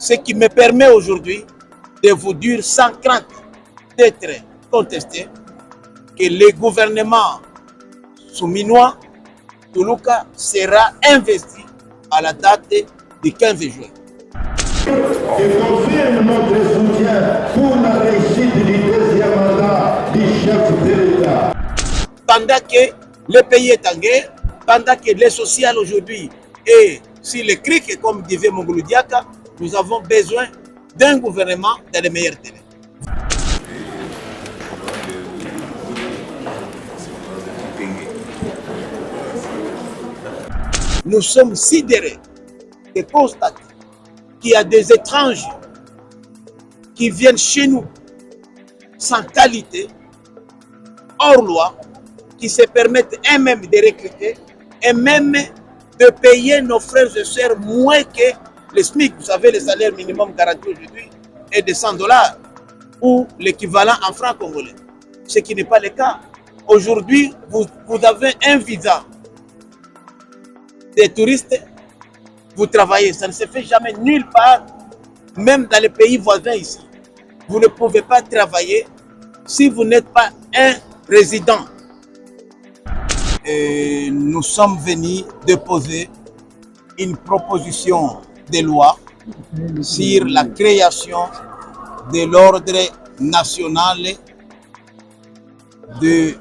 Ce qui me permet aujourd'hui de vous dire sans crainte d'être contesté que le gouvernement souminois Tuluka sera investi à la date du 15 juin. Et confirme notre soutien pour la réussite du deuxième mandat du chef de l'État. Pendant que le pays est en guerre, pendant que le social aujourd'hui est sur le cric, comme disait Mongolou Diaka, nous avons besoin d'un gouvernement dans les meilleurs délais. Nous sommes sidérés de constater qu'il y a des étrangers qui viennent chez nous sans qualité, hors loi, qui se permettent eux-mêmes de recruter et même de payer nos frères et sœurs moins que le SMIC. Vous savez, le salaire minimum garanti aujourd'hui est de $100 ou l'équivalent en francs congolais. Ce qui n'est pas le cas. Aujourd'hui, vous avez un visa des touristes, vous travaillez. Ça ne se fait jamais nulle part, même dans les pays voisins ici. Vous ne pouvez pas travailler si vous n'êtes pas un résident. Et nous sommes venus déposer une proposition de loi sur la création de l'ordre national des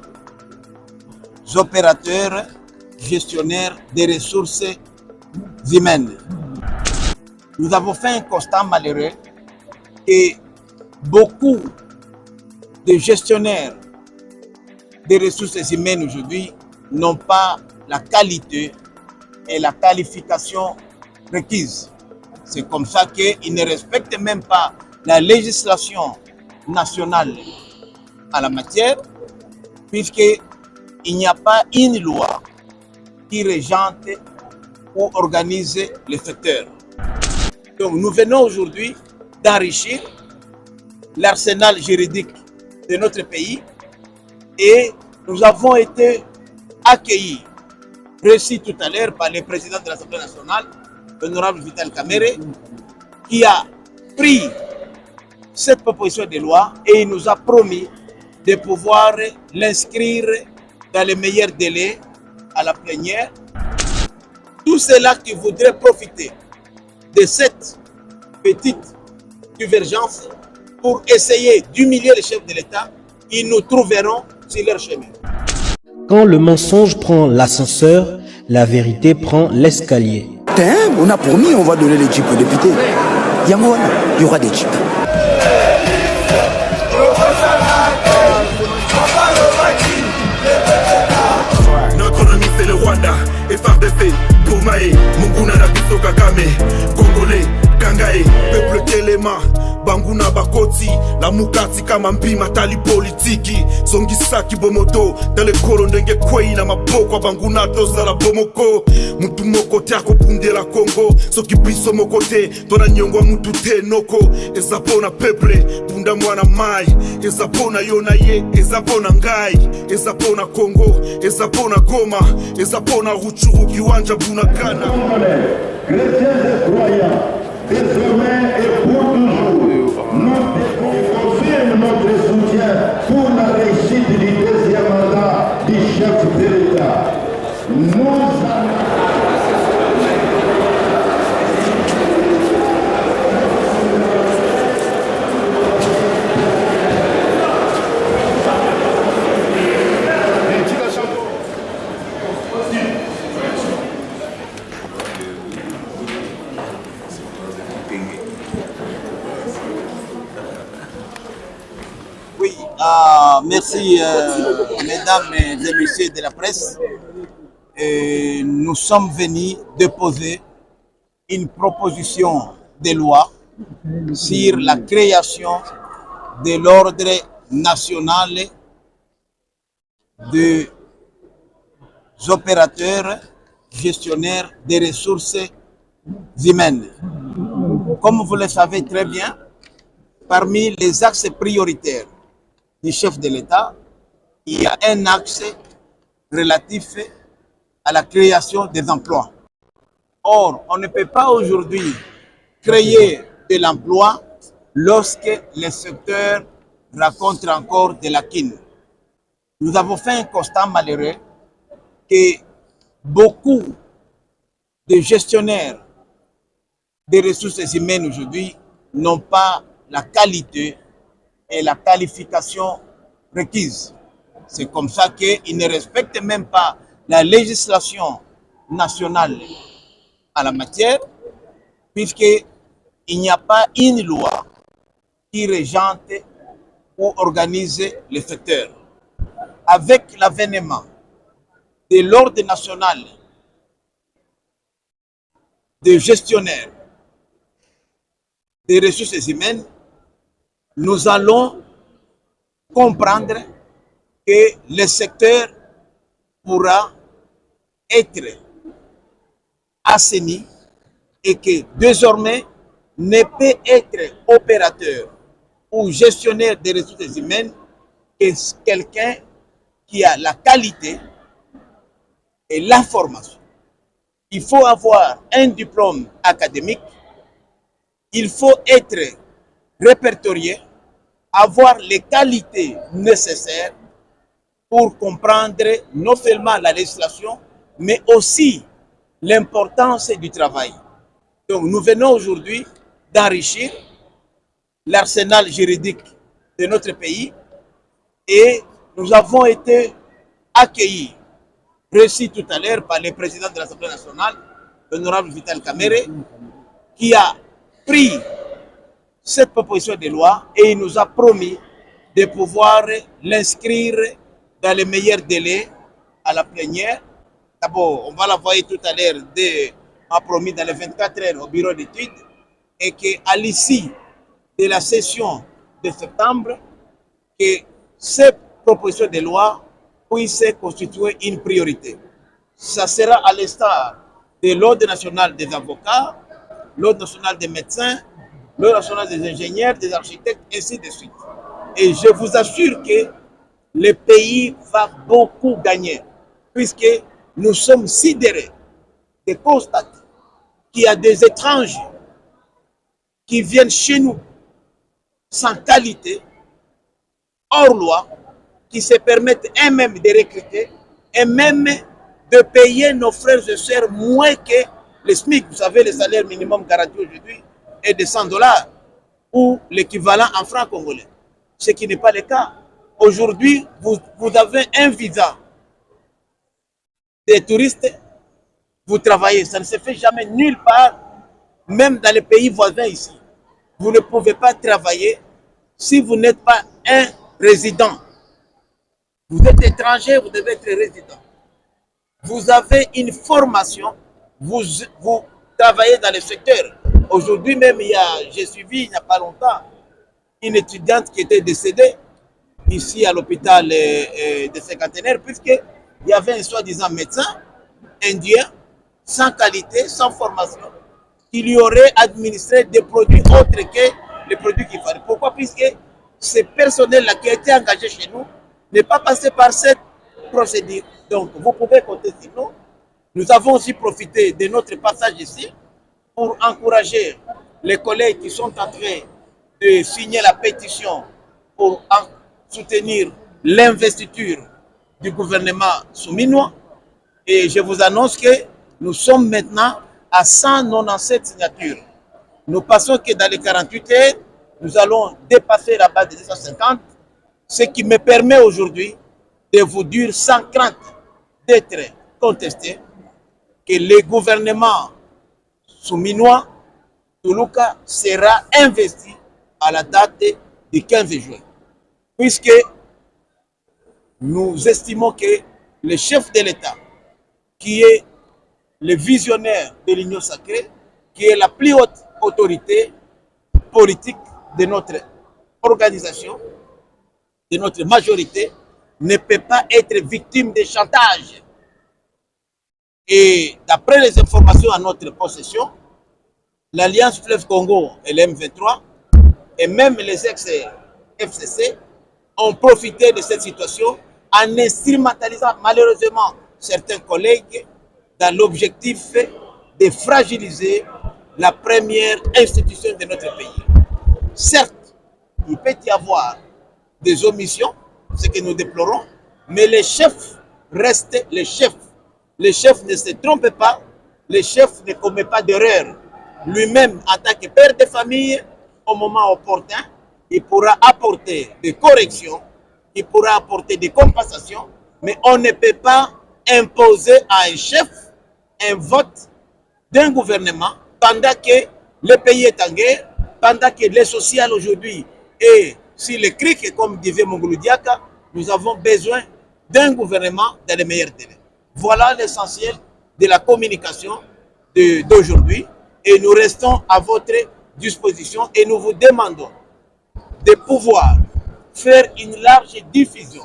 opérateurs gestionnaires des ressources humaines. Nous avons fait un constat malheureux que beaucoup de gestionnaires des ressources humaines aujourd'hui n'ont pas la qualité et la qualification requise. C'est comme ça qu'ils ne respectent même pas la législation nationale à la matière, puisqu'il n'y a pas une loi qui régente ou organise le secteur. Donc nous venons aujourd'hui d'enrichir l'arsenal juridique de notre pays et nous avons été accueillis, reçus tout à l'heure par le président de l'Assemblée nationale, l'honorable Vital Kamerhe, qui a pris cette proposition de loi et il nous a promis de pouvoir l'inscrire dans les meilleurs délais à la plénière. Tous ceux-là qui voudraient profiter de cette petite divergence pour essayer d'humilier le chef de l'État, ils nous trouveront sur leur chemin. Quand le mensonge prend l'ascenseur, la vérité prend l'escalier. On a promis, on va donner les jeeps aux députés. Il y aura des jeeps. Notre ennemi c'est le Rwanda, FRDC, Boumae, Munguna Nabiso Kagame, Congolais, Kangae, peuple Telema, Banguna Bakoti, la Mukati kama mpima tali politiki, Songisaki Bomoto, dans le korondenge kwei na maboko Banguna toza la bomoko, mutu moko tiako punde la Congo, soki biso mokote, tona nyongwa mutu te noko, ezapona peuple, bunda mwana mai, ezapona yona ye, ezapona ngai, ezapona Congo, ezapona Goma, ezapona Ruchuru kiwanja Bunagana. Chrétiens et croyants, désormais et pour toujours, nous confirme notre soutien pour la réussite du deuxième mandat du chef de l'État. Oui, merci mesdames et messieurs de la presse. Et nous sommes venus déposer une proposition de loi sur la création de l'ordre national des opérateurs gestionnaires des ressources humaines. Comme vous le savez très bien, parmi les axes prioritaires du chef de l'État, il y a un axe relatif à la création des emplois. Or, on ne peut pas aujourd'hui créer de l'emploi lorsque le secteur raconte encore de la quine. Nous avons fait un constat malheureux que beaucoup de gestionnaires des ressources humaines aujourd'hui n'ont pas la qualité et la qualification requise. C'est comme ça qu'ils ne respectent même pas la législation nationale à la matière, puisqu'il n'y a pas une loi qui régente ou organise le secteur. Avec l'avènement de l'ordre national des gestionnaires des ressources humaines, nous allons comprendre que le secteur pourra être assaini et que désormais ne peut être opérateur ou gestionnaire des ressources humaines que quelqu'un qui a la qualité et la formation. Il faut avoir un diplôme académique, il faut être répertorié, avoir les qualités nécessaires pour comprendre non seulement la législation, mais aussi l'importance du travail. Donc nous venons aujourd'hui d'enrichir l'arsenal juridique de notre pays et nous avons été accueillis, reçus tout à l'heure par le président de l'Assemblée nationale, l'honorable Vital Kamerhe, qui a pris cette proposition de loi et il nous a promis de pouvoir l'inscrire dans les meilleurs délais à la plénière. D'abord, on va l'envoyer tout à l'heure, a promis dans les 24 heures au bureau d'études, et qu'à l'issue de la session de septembre, que cette proposition de loi puisse constituer une priorité. Ça sera à l'instar de l'Ordre national des avocats, l'Ordre national des médecins, l'Ordre national des ingénieurs, des architectes, ainsi de suite. Et je vous assure que le pays va beaucoup gagner, puisque nous sommes sidérés de constater qu'il y a des étrangers qui viennent chez nous sans qualité, hors loi, qui se permettent eux-mêmes de recruter et même de payer nos frères et sœurs moins que le SMIC. Vous savez, le salaire minimum garanti aujourd'hui est de 100 $ ou l'équivalent en francs congolais. Ce qui n'est pas le cas. Aujourd'hui, vous avez un visa des touristes, vous travaillez. Ça ne se fait jamais nulle part, même dans les pays voisins ici. Vous ne pouvez pas travailler si vous n'êtes pas un résident. Vous êtes étranger, vous devez être résident. Vous avez une formation, vous travaillez dans le secteur. Aujourd'hui même, j'ai suivi il n'y a pas longtemps une étudiante qui était décédée ici à l'hôpital de Cinquantenaire, puisqu'il y avait un soi-disant médecin indien, sans qualité, sans formation, qui lui aurait administré des produits autres que les produits qu'il fallait. Pourquoi? Puisque ce personnel-là qui a été engagé chez nous n'est pas passé par cette procédure. Donc, vous pouvez compter sur nous. Nous avons aussi profité de notre passage ici pour encourager les collègues qui sont en train de signer la pétition pour soutenir l'investiture du gouvernement souminois. Et je vous annonce que nous sommes maintenant à 197 signatures. Nous pensons que dans les 48 heures, nous allons dépasser la base de 250, ce qui me permet aujourd'hui de vous dire sans crainte d'être contesté que le gouvernement souminois, Toulouka, sera investi à la date du 15 juin. Puisque nous estimons que le chef de l'État, qui est le visionnaire de l'Union sacrée, qui est la plus haute autorité politique de notre organisation, de notre majorité, ne peut pas être victime de chantage. Et d'après les informations à notre possession, l'Alliance Fleuve Congo et l'M23 et même les ex-FCC ont profité de cette situation en instrumentalisant malheureusement certains collègues dans l'objectif de fragiliser la première institution de notre pays. Certes, il peut y avoir des omissions, ce que nous déplorons, mais les chefs restent les chefs. Le chef ne se trompe pas, le chef ne commet pas d'erreur. Lui-même, en tant que père de famille, au moment opportun, il pourra apporter des corrections, il pourra apporter des compensations, mais on ne peut pas imposer à un chef un vote d'un gouvernement pendant que le pays est en guerre, pendant que le social aujourd'hui est sur le cric, comme disait Mongolou Diaka, nous avons besoin d'un gouvernement dans les meilleurs délais. Voilà l'essentiel de la communication d'aujourd'hui et nous restons à votre disposition et nous vous demandons de pouvoir faire une large diffusion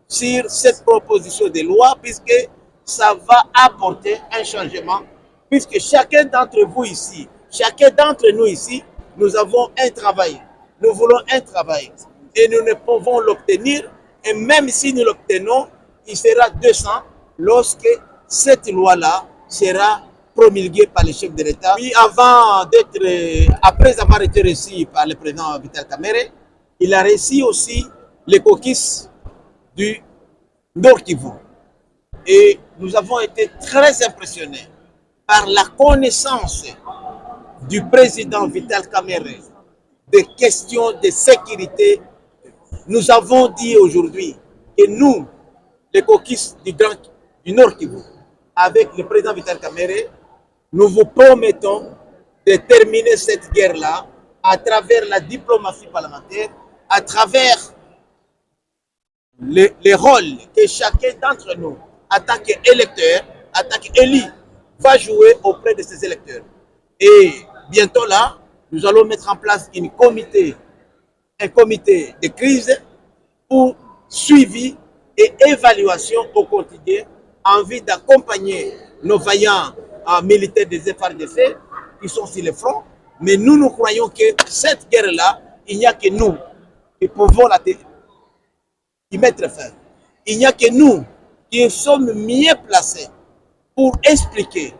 sur cette proposition de loi puisque ça va apporter un changement, puisque chacun d'entre vous ici, chacun d'entre nous ici, nous avons un travail. Nous voulons un travail et nous ne pouvons l'obtenir. Et même si nous l'obtenons, il sera 200 lorsque cette loi-là sera promulguée par le chef de l'État. Puis après avoir été reçu par le président Vital Kamerhe, il a reçu aussi les caucus du Nord Kivu. Et nous avons été très impressionnés par la connaissance du président Vital Kamerhe des questions de sécurité. Nous avons dit aujourd'hui que nous, les caucus du Nord Kivu, avec le président Vital Kamerhe, nous vous promettons de terminer cette guerre-là à travers la diplomatie parlementaire, à travers les rôles que chacun d'entre nous, en tant qu'électeur, en tant qu'élu, va jouer auprès de ses électeurs. Et bientôt là, nous allons mettre en place un comité de crise pour suivi et évaluation au quotidien en vue d'accompagner nos vaillants militaires des FARDC qui sont sur le front. Mais nous croyons que cette guerre-là, il n'y a que nous qui pouvons y mettre fin. Il n'y a que nous qui sommes mieux placés pour expliquer,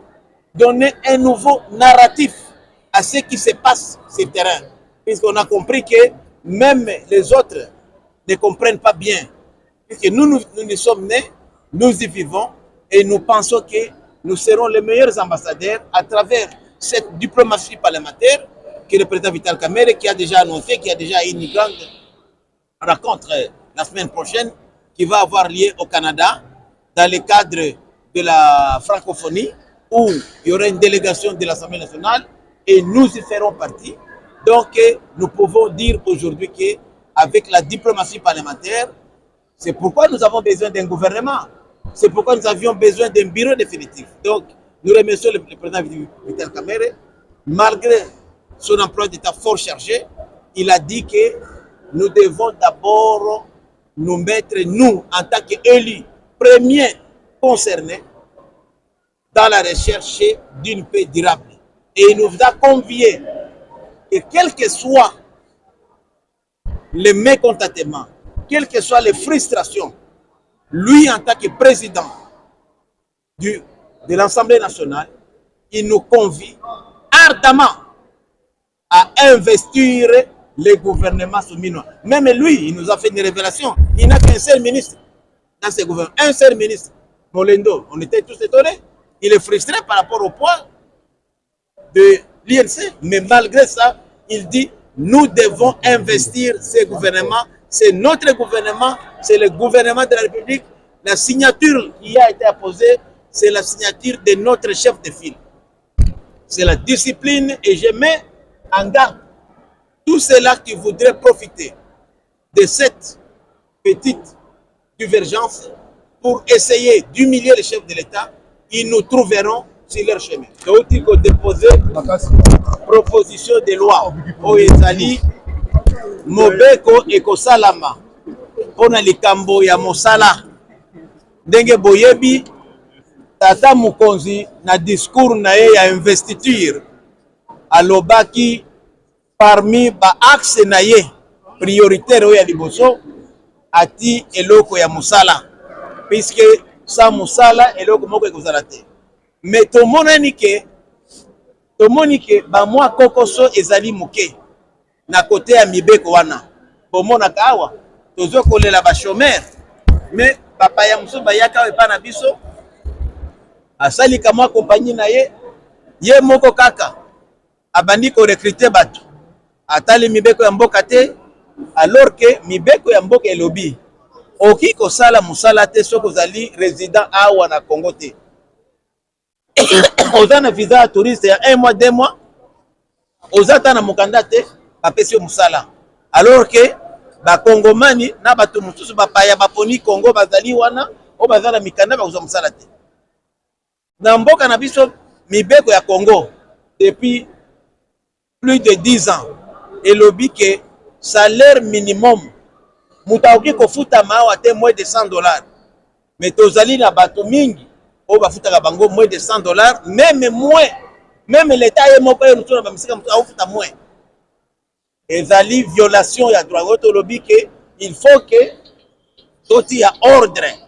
donner un nouveau narratif à ce qui se passe sur le terrain. Puisqu'on a compris que même les autres ne comprennent pas bien. Puisque nous sommes nés, nous y vivons et nous pensons que nous serons les meilleurs ambassadeurs à travers cette diplomatie parlementaire que le président Vital Kamerhe qui a déjà annoncé, qui a déjà une grande rencontre la semaine prochaine qui va avoir lieu au Canada dans le cadre de la francophonie où il y aura une délégation de l'Assemblée nationale et nous y ferons partie. Donc nous pouvons dire aujourd'hui qu'avec la diplomatie parlementaire, c'est pourquoi nous avons besoin d'un gouvernement. C'est pourquoi nous avions besoin d'un bureau définitif. Donc nous remercions le président Vital Kamerhe. Malgré son emploi d'état fort chargé, il a dit que nous devons d'abord nous mettre, nous, en tant qu'élus, premiers concernés dans la recherche d'une paix durable. Et il nous a conviés que quel que soit le mécontentement, quelles que soient les frustrations, lui, en tant que président de l'Assemblée nationale, il nous convie ardemment à investir le gouvernement souminois. Même lui, il nous a fait une révélation. Il n'a qu'un seul ministre dans ce gouvernement. Un seul ministre. Molendo. On était tous étonnés. Il est frustré par rapport au poids de l'INC. Mais malgré ça, il dit, nous devons investir ce gouvernement. C'est notre gouvernement. C'est le gouvernement de la République. La signature qui a été apposée, c'est la signature de notre chef de file. C'est la discipline et je mets en garde tous ceux-là qui voudraient profiter de cette petite divergence pour essayer d'humilier le chef de l'État, ils nous trouveront sur leur chemin. Donc, il faut déposer proposition de loi au Ezali Mobeko et Kosalama pour na likambo ya mosala ndenge boyebi tata Mukonzi na discours na ye ya investiture alobaki parmi ba axe na ye prioritaire ya liboso ati eloko ya musala puisque sa musala eloko moko ekozala te mais tomonani ke tomoni ke ba mwa kokoso ezali moke na kote ya mibeko wana bomonaka awa tozokolela ba chômeur mais papa ya mosusu bayaka epa na biso asalika mwa kompagnie na ye moko kaka abandi korekrute bato atali mibeko ya mboka te alors que mibeko ya mboka elobi oki kosala musala te soki ozali résident awa na Congo te oza na visa ya touriste ya 1 mois 2 mois oza ta na mokanda te bapesi yo musala alors que bakongomani na bato mosusu bapaya baponi Congo bazali wana o baza na mikanda bakozwa musala te na mboka na biso mibeko ya Congo depuis plus de 10 ans elobi ke salaire minimum mutaoki kofuta mawa te moins de $100 mais tozali na bato mingi o bafutaka bango moins de $100 même l'état ye moko ye mutuna bamisika mutu afuta moins ezali violation ya droit tolobi ke il faut que toti ya ordre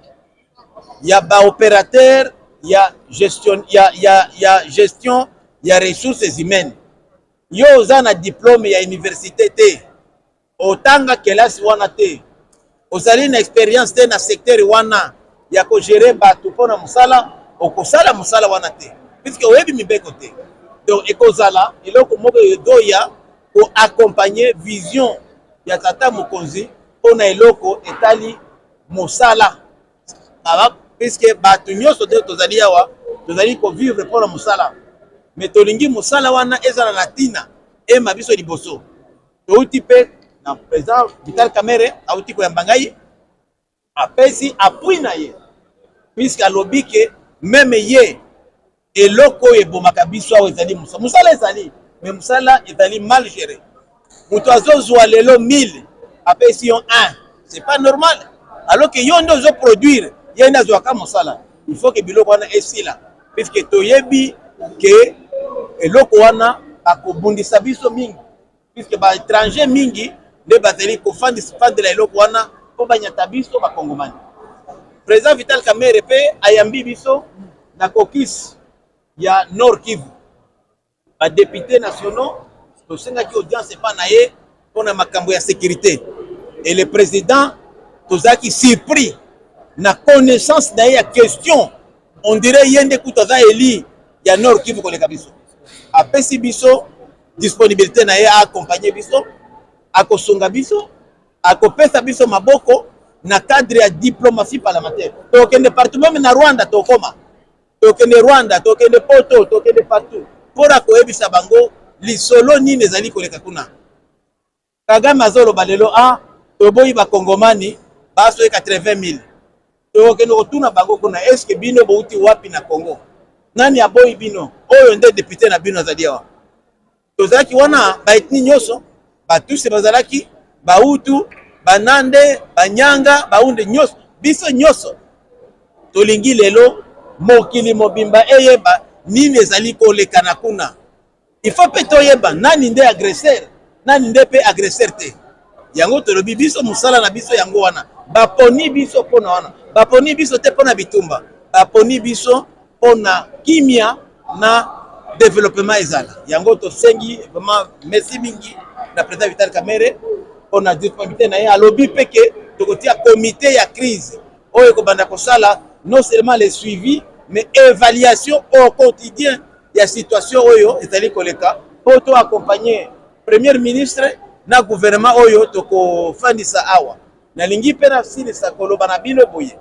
ya ba opérateur ya gestion ya gestion ya ressources humaines yo oza na diplôme ya université te otanga kelasi wana te ozali na expérience te na secteur wana ya ko gérer bato pona musala okosala musala wana te puisque oyebi mibeko te donc ekozala eloko moko edoya ko accompagner vision ya tata mokonzi pona eloko etali musala puisque bato nyonso te tozali awa tozali ko vivre pona musala mais tolingi musala wana ezala na tina ema biso liboso touti pe na président Vital Kamerhe auti ko yambangai apesi appui na ye puisque alobi ke même ye eloko ebomaka biso awa ezali musala ezali mais musala ezali mal géré mutu azozwa lelo 1000 apesi yo 1 c'est pas normal alors que yo ndo zo produire ye nda zwaka musala il faut que biloko wana esila puisque toyebi ke eloko wana akobundisa biso mingi puisque ba étranger mingi nde bazali kofandela eloko wana po banyata biso bakongomani président Vital Kamerhe pe ayambi biso na kokisi ya Nord Kivu ba députés nationaux tosengaki audience epa na ye mpona makambo ya sécurité et le président tozalaki surpris na connaissance na ye ya question on dirait ye nde kuta aza eli ya Nord Kivu koleka biso apesi biso disponibilité na ye accompagner biso akosunga biso akopesa biso maboko na cadre ya diplomatie parlementaire tokende partout même na Rwanda tokoma tokende Rwanda tokende Poto tokende partout pora koyebisa bango lisolo nini ezali koleka kuna Kagame azoloba lelo toboyi bakongomani baso 80,000 tokende kotuna bango kuna est-ce que bino bouti wapi na Congo nani aboyi bino oyo nde député na bino azali awa tozalaki wana baetni nyonso batuse bazalaki bautu banande banyanga baunde nyonso biso nyonso tolingi lelo mokili mobimba eyeba nini ezali koleka na kuna il faut pe toyeba nani nde agresseur nani nde pe agresseur te yango tolobi biso musala na biso yango wana baponi biso pona wana baponi biso te pona bitumba baponi biso pona kimia na développement ezala yango tosengi vraiment merci mingi na président Vital Kamerhe pona disponibilité na ye alobi peke tokotia comité ya crise oyo kobanda kosala non seulement le suivi mais évaluation au quotidien ya situation oyo ezali koleka po to accompagner premier ministre na gouvernement oyo tokofandisa awa nalingi mpe na silisa koloba na bino boye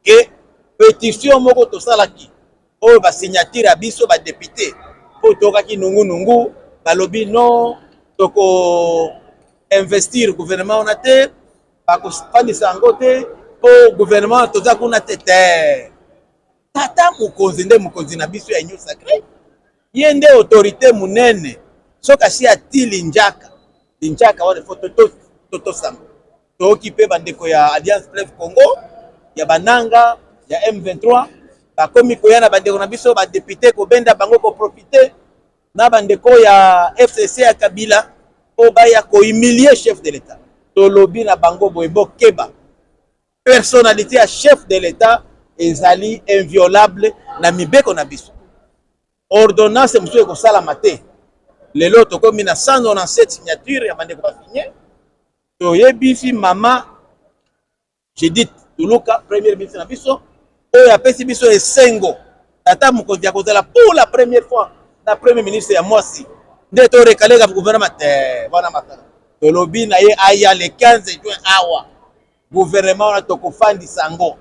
ke pétition moko tosalaki oyo basignature ya biso badepute po tokaki nungu balobi non toko investir gouvernement wana te bakofandisa yango te po gouvernement toza kuna te tata mokonzi nde mokonzi na biso ya union sacré ye nde autorité munene soki asi atili njaka wana fo totosanga toyoki mpe bandeko ya Alliance Fleuve Congo ya bananga ya M23 bakomi koya na bandeko na biso badepute kobenda bango koprofite na bandeko ya FCC ya Kabila po baya kohumilier chef de l'État tolobi na bango boye bokeba personnalité ya chef de l'État ezali inviolable na mibeko na biso ordonnance monsieur ekosalama te lelo tokomi na 197 signature ya bandeko basigné toyebisi mama Judith Tuluka premier ministre na biso oyo apesi biso esengo tata mokonzi ya kozala pour la première fois na premier ministre ya mwasi nde torekaleka gouvernement te wana matala tolobi na ye aya le 15 juin awa gouvernement wana tokofandisa yango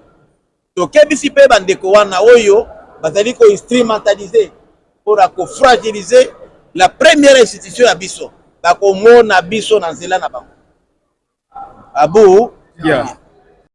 tokebisi mpe bandeko wana oyo bazali ko-instrumentaliser mpona kofragiliser la première institution ya biso bakomona biso na nzela na bango abu Yeah.